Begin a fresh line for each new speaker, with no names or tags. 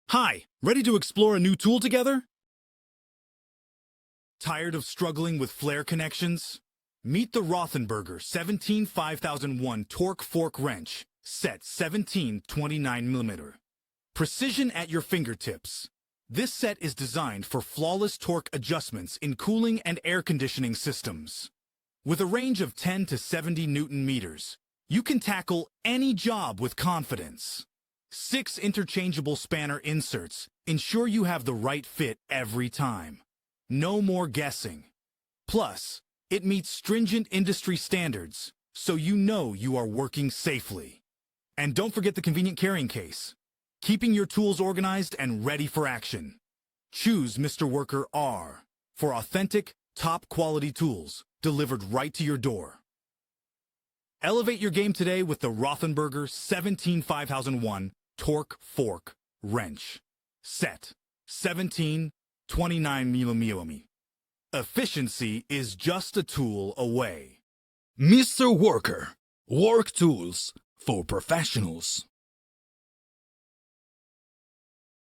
Hi, ready to explore a new tool together? Tired of struggling with flare connections? Meet the Rothenberger 17-5001 Torque Fork Wrench, set 17-29mm. Precision at your fingertips. This set is designed for flawless torque adjustments in cooling and air conditioning systems. With a range of 10 to 70 Newton meters, you can tackle any job with confidence. 6 interchangeable spanner inserts ensure you have the right fit every time. No more guessing. Plus, it meets stringent industry standards, so you know you are working safely. And don't forget the convenient carrying case, keeping your tools organized and ready for action. Choose Mr. Worker R for authentic, top-quality tools delivered right to your door. Elevate your game today with the Rothenberger 17-5001 Torque Fork Wrench, set 17-29mm. Efficiency is just a tool away.
Mr. Worker, work tools for professionals.